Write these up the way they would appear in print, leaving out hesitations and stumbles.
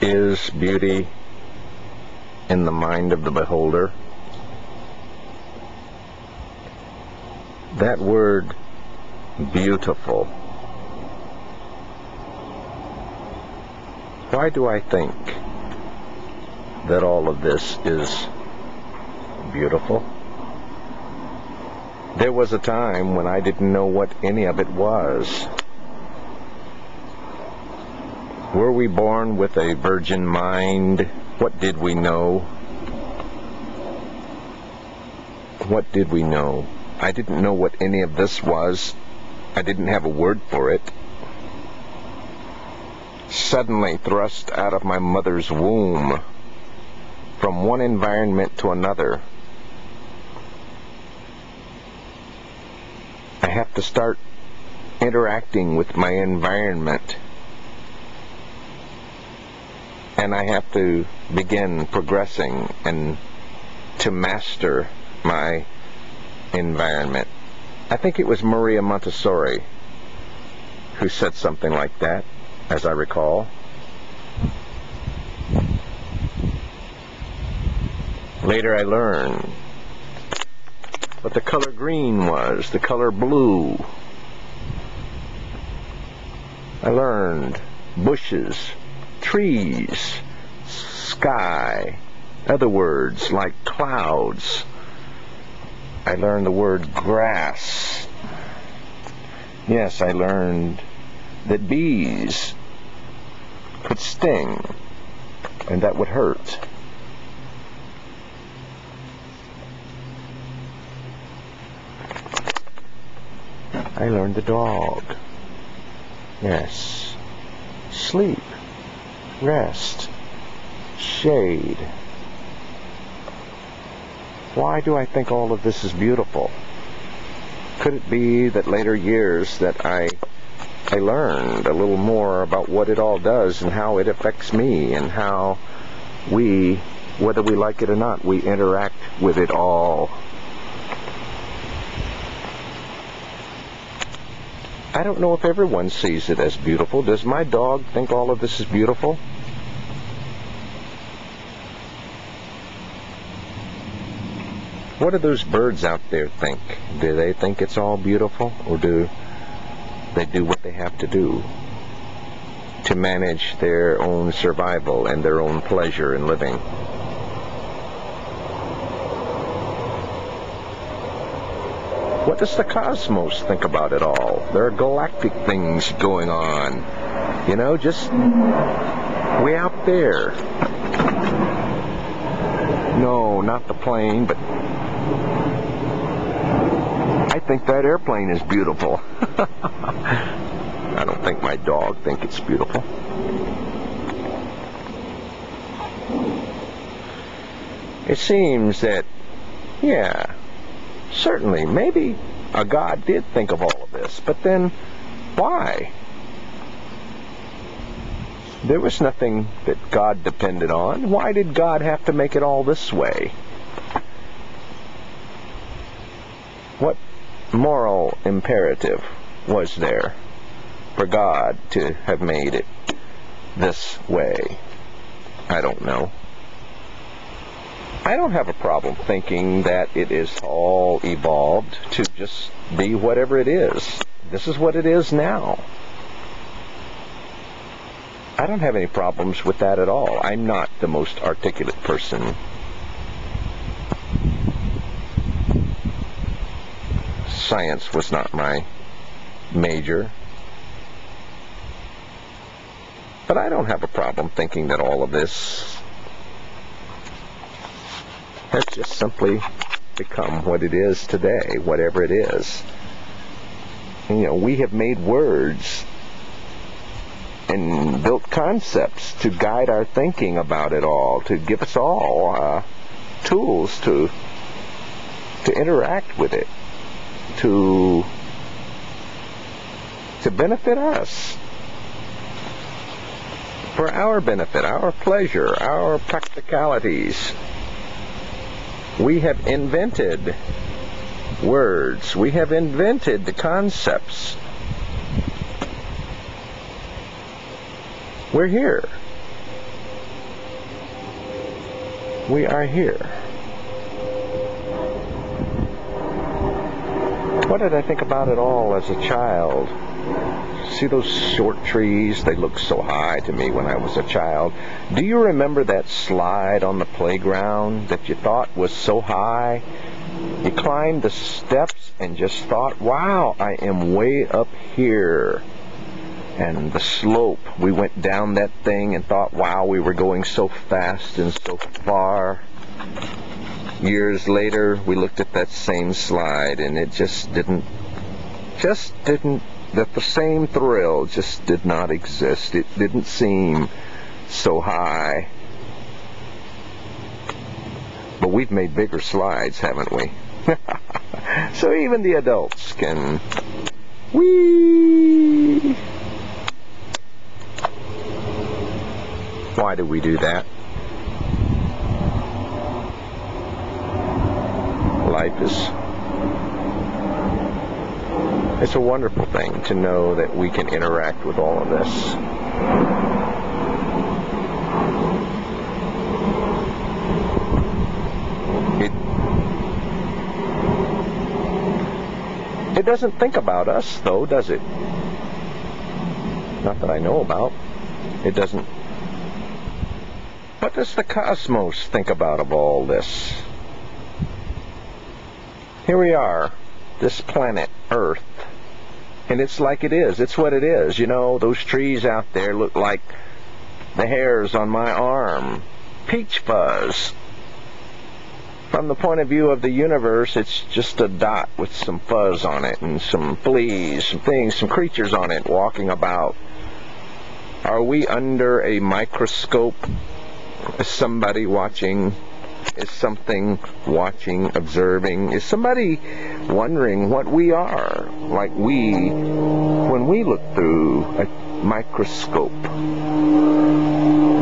Is beauty in the mind of the beholder? That word, beautiful. Why do I think that all of this is beautiful? There was a time when I didn't know what any of it was. Were we born with a virgin mind? What did we know? What did we know? I didn't know what any of this was. I didn't have a word for it. Suddenly thrust out of my mother's womb, from one environment to another, I have to start interacting with my environment. And I have to begin progressing and to master my environment. I think it was Maria Montessori who said something like that, as I recall. Later I learned what the color green was, the color blue. I learned bushes, trees, sky, other words like clouds. I learned the word grass. Yes, I learned that bees could sting, and that would hurt. I learned the dog. Yes, sleep, rest, shade. Why do I think all of this is beautiful? Could it be that later years that I learned a little more about what it all does and how it affects me and how we, whether we like it or not, we interact with it all? I don't know if everyone sees it as beautiful. Does my dog think all of this is beautiful? What do those birds out there think? Do they think it's all beautiful? Or do they do what they have to do to manage their own survival and their own pleasure in living? What does the cosmos think about it all? There are galactic things going on, you know, just way out there. No, not the plane, but I think that airplane is beautiful. I don't think my dog thinks it's beautiful. It seems that, yeah, certainly, maybe a God did think of all of this, but then why? There was nothing that God depended on. Why did God have to make it all this way? What moral imperative was there for God to have made it this way? I don't know. I don't have a problem thinking that it is all evolved to just be whatever it is. This is what it is now. I don't have any problems with that at all. I'm not the most articulate person. Science was not my major. But I don't have a problem thinking that all of this has just simply become what it is today, whatever it is. You know, we have made words and built concepts to guide our thinking about it all, to give us all tools to interact with it, to benefit us, for our benefit, our pleasure, our practicalities. We have invented words. We have invented the concepts. We're here. we are here. What did I think about it all as a child? See those short trees? They looked so high to me when I was a child. Do you remember that slide on the playground that you thought was so high? You climbed the steps and just thought, wow, I am way up here. And the slope, we went down that thing and thought, wow, we were going so fast and so far. Years later, we looked at that same slide and it just didn't, that the same thrill just did not exist. It didn't seem so high. But we've made bigger slides, haven't we? So even the adults can whee! Why do we do that? Life is... It's a wonderful thing to know that we can interact with all of this. It doesn't think about us, though, does it? Not that I know about. It doesn't. What does the cosmos think about of all this? Here we are, this planet, Earth, and it's like it is. It's what it is. You know, those trees out there look like the hairs on my arm. Peach fuzz. From the point of view of the universe, it's just a dot with some fuzz on it and some fleas, some things, some creatures on it walking about. Are we under a microscope? Is somebody watching? Is something watching, observing? Is somebody wondering what we are? Like we, when we look through a microscope,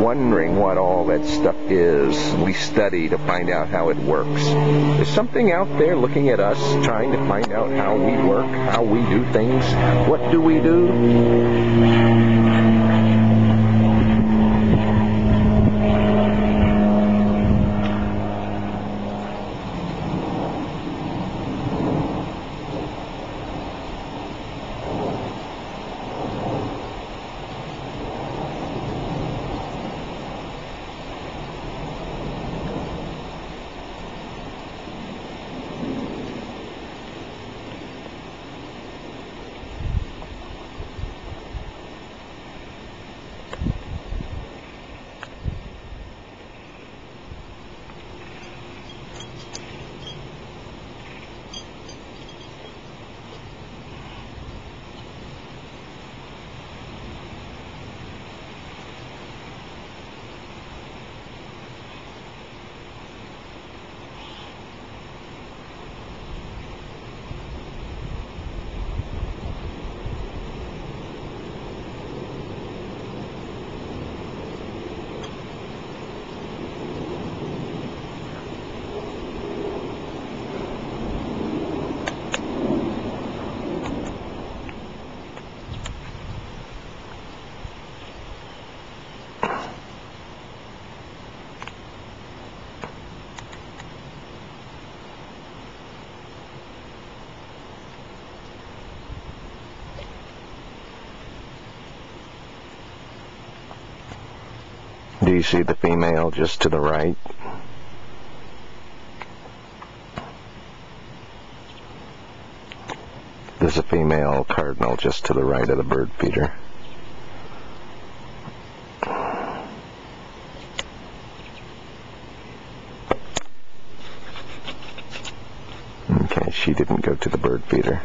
wondering what all that stuff is. We study to find out how it works. Is something out there looking at us, trying to find out how we work, how we do things? What do we do? Do you see the female just to the right? There's a female cardinal just to the right of the bird feeder. Okay, she didn't go to the bird feeder.